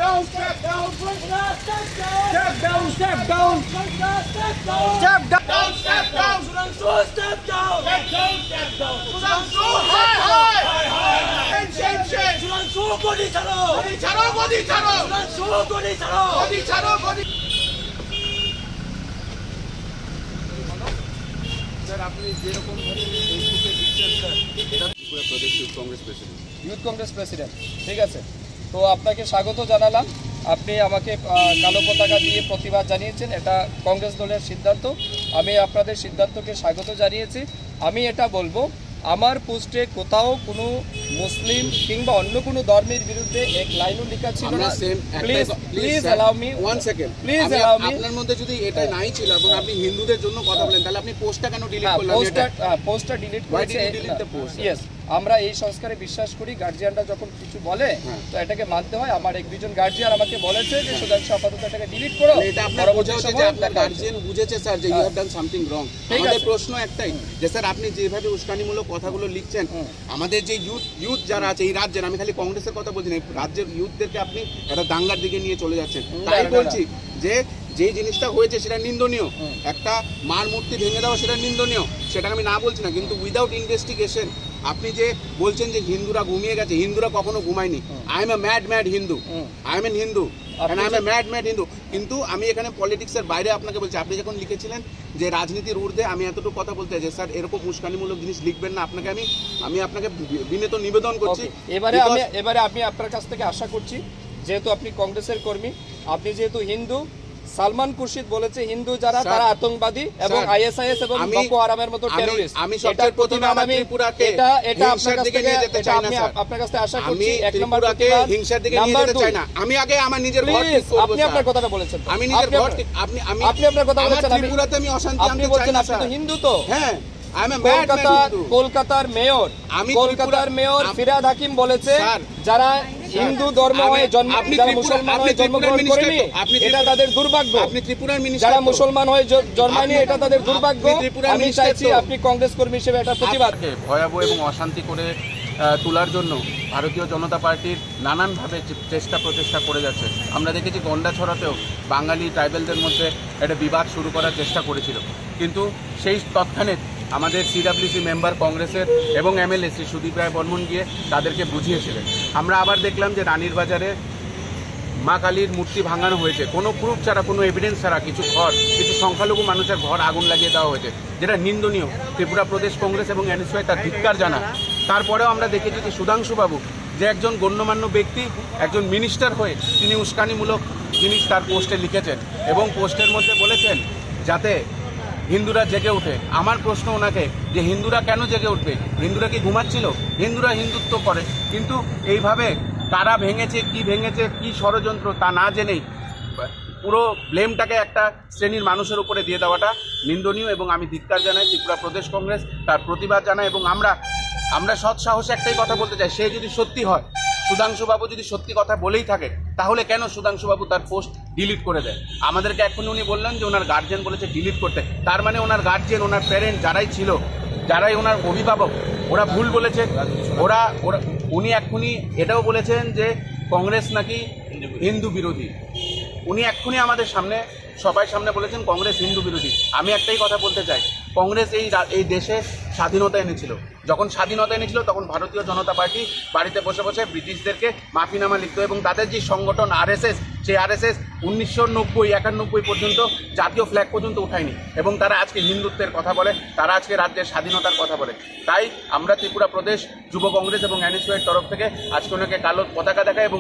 down, step down, step down, step down, step down, step down, step down, step down, step down, step down, step down, Sudhanshu, hi, hi, change, Sudhanshu, godi chalo, Sudhanshu, godi chalo. Sir আপনি যেরকম ভাবে ফেসবুকে দিচ্ছেন sir, এটা ত্রিপুরা প্রদেশ youth Congress president, ঠিক আছে। তো আপনাকে স্বাগত জানালাম। আপনি আমাকে কালো পতাকা দিয়ে প্রতিবাদ জানিয়েছেন, এটা কংগ্রেস দলের সিদ্ধান্ত। আমি আপনাদের সিদ্ধান্তকে স্বাগত জানিয়েছি। আমি এটা বলবো, আমার পোস্টে কোথাও কোনো মুসলিম কিংবা অন্য কোনো ধর্মের বিরুদ্ধে এক লাইনও লেখা ছিল না। Please allow me one second, please allow me. আপনার মধ্যে যদি এটা নাই ছিল এবং আপনি হিন্দুদের জন্য কথা বলেন, তাহলে আপনি পোস্টটা কেন ডিলিট করলেন? পোস্টটা ডিলিট করেছে। ইয়েস, আমরা এই সংস্কারে বিশ্বাস করি। গার্জিয়ানরা যখন কিছু বলে তো এটাকে মানতে হয়। আমার এক দুজন গার্জিয়ান আমাকে বলেছে যে সুধাংশু আপাতত এটাকে ডিলিট করো। এটা আপনার বোঝা হচ্ছে যে আপনার গার্জিয়ান বুঝেছে স্যার যে you have done something wrong. আমাদের প্রশ্ন একটাই যে স্যার আপনি যেভাবে উস্কানিমূলক কথাগুলো লিখছেন, আমাদের যে ইউথ যারা আছে এই রাজ্যের, আমি খালি কংগ্রেসের কথা বলছি না, রাজ্যের ইউথদেরকে আপনি একটা দাঙ্গার দিকে নিয়ে চলে যাচ্ছেন। তাই বলছি যে যে জিনিসটা হয়েছে সেটা নিন্দনীয়। একটা মার মূর্তি ভেঙে দেওয়া সেটা নিন্দনীয়, সেটা আমি না বলছি না, কিন্তু উইদাউট ইনভেস্টিগেশন আপনি যে বলছেন যে হিন্দুরা ঘুমিয়ে গেছে, হিন্দুরা কখনো ঘুমায়নি। I am a mad Hindu, I am an Hindu, I am a mad Hindu. কিন্তু আমি এখানে পলিটিক্সের বাইরে আপনাকে বলছি, আপনি যখন লিখেছিলেন যে রাজনীতির ঊর্ধ্বে, আমি এতটুকু কথা বলতে চাই যে স্যার এরকম উস্কানিমূলক জিনিস লিখবেন না। আপনাকে আমি আপনাকে বিনীত নিবেদন করছি। এবারে আমি আপনার কাছ থেকে আশা করছি, যেহেতু আপনি কংগ্রেসের কর্মী, আপনি যেহেতু হিন্দু, সালমান খুরশিদ বলেছে হিন্দু যারা তারা আতঙ্কবাদী এবং আইএসআইএস এবং বকো হারামের মতো টেররিস্ট। আমি সবচেয়ে প্রথমে আমার ত্রিপুরাকে এটা আপনার কাছ থেকে নিয়ে যেতে চাই না স্যার। আপনার কাছে আশা করছি এক নম্বর প্রতিবাদ, হিংসার দিকে নিয়ে যেতে চাই না। আমি আগে আমার নিজের ঘর ঠিক করব। আপনি আপনার কথাটা বলেছেন, আমি নিজের ঘর ঠিক, আপনি আপনার কথা বলেছেন। আমি ত্রিপুরাতে আমি অশান্তি আনতে চাই না। আপনি তো হিন্দু তো। হ্যাঁ, কলকাতার মেয়র ফিরহাদ হাকিম বলেছে যারা হিন্দু ধর্ম হয়ে যারা মুসলমান হয়ে জন্মগ্রহণ করেনি এটা তাদের দুর্ভাগ্য। আপনি ত্রিপুরার মিনিস্টার, যারা মুসলমান হয়ে জন্মায়নি এটা তাদের দুর্ভাগ্য। আমি চাইছি আপনি কংগ্রেস কর্মী হিসেবে এটা প্রতিবাদকে ভয়াবহ এবং অশান্তি করে তোলার জন্য ভারতীয় জনতা পার্টির নানানভাবে প্রচেষ্টা করে যাচ্ছে। আমরা দেখেছি গন্ডাছড়াতেও বাঙালি ট্রাইবেলদের মধ্যে একটা বিবাদ শুরু করার চেষ্টা করেছিল, কিন্তু সেই তৎক্ষণে আমাদের সিডাব্লিউসি মেম্বার কংগ্রেসের এবং এমএলএ শ্রী সুদীপ রায় বর্মন গিয়ে তাদেরকে বুঝিয়েছিলেন। আমরা আবার দেখলাম যে রানীর বাজারে মা কালীর মূর্তি ভাঙানো হয়েছে, কোনো প্রুফ ছাড়া, কোনো এভিডেন্স ছাড়া কিছু সংখ্যালঘু মানুষের ঘর আগুন লাগিয়ে দেওয়া হয়েছে, যেটা নিন্দনীয়। ত্রিপুরা প্রদেশ কংগ্রেস এবং এনএসইউ তার ধিক্কার জানায়। তারপরেও আমরা দেখেছি যে সুধাংশুবাবু, যে একজন গণ্যমান্য ব্যক্তি, একজন মিনিস্টার হয়ে তিনি উস্কানিমূলক জিনিস তার পোস্টে লিখেছেন এবং পোস্টের মধ্যে বলেছেন যাতে হিন্দুরা জেগে ওঠে। আমার প্রশ্ন ওনাকে যে হিন্দুরা কেন জেগে উঠবে? হিন্দুরা কি ঘুমাচ্ছিল? হিন্দুরা হিন্দুত্ব করে, কিন্তু এইভাবে কারা ভেঙেছে, কি ষড়যন্ত্র তা না জেনেই পুরো ব্লেমটাকে একটা শ্রেণীর মানুষের উপরে দিয়ে দেওয়াটা নিন্দনীয় এবং আমি ধিক্কার জানাই। ত্রিপুরা প্রদেশ কংগ্রেস তার প্রতিবাদ জানায় এবং আমরা সৎ সাহসে একটাই কথা বলতে চাই, সে যদি সত্যি হয়, সুধাংশুবাবু যদি সত্যি কথা বলেই থাকে, তাহলে কেন সুধাংশুবাবু তার পোস্ট ডিলিট করে দেয়? আমাদেরকে এখনই উনি বললেন যে ওনার গার্জিয়ান বলেছে ডিলিট করতে, তার মানে ওনার গার্জিয়ান, ওনার প্যারেন্ট যারাই ছিল, যারাই ওনার অভিভাবক, ওরা ভুল বলেছে। উনি এক্ষুনি এটাও বলেছেন যে কংগ্রেস নাকি হিন্দু বিরোধী। উনি এক্ষুনি আমাদের সবাই সামনে বলেছেন কংগ্রেস হিন্দু বিরোধী। আমি একটাই কথা বলতে চাই, কংগ্রেস এই দেশে স্বাধীনতা এনেছিল। যখন স্বাধীনতা এনেছিল তখন ভারতীয় জনতা পার্টি বাড়িতে বসে বসে ব্রিটিশদেরকে মাফিনামা লিখত এবং তাদের যে সংগঠন আরএসএস, সেই আরএসএস 1990-91 পর্যন্ত জাতীয় ফ্ল্যাগ পর্যন্ত উঠায়নি এবং তারা আজকে হিন্দুত্বের কথা বলে, তারা আজকে রাজ্যের স্বাধীনতার কথা বলে। তাই আমরা ত্রিপুরা প্রদেশ যুব কংগ্রেস এবং এনএসইউ এর তরফ থেকে আজকে ওনাকে কালো পতাকা দেখাই এবং